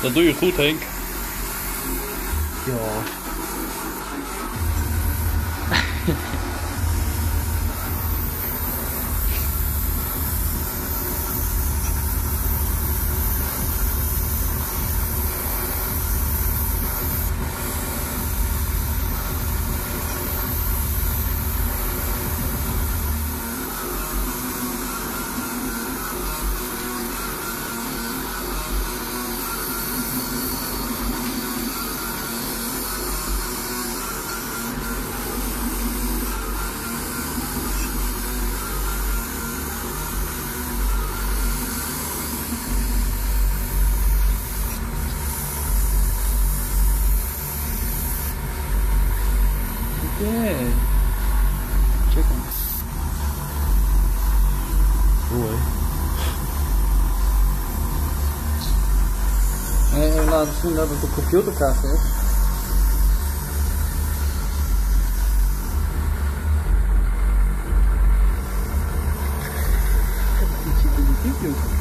Dat doe je goed, Henk. Ja. Yeah. Check hem. Mooi. En laten zien dat het een computerkaart is. Ik heb iets in die video.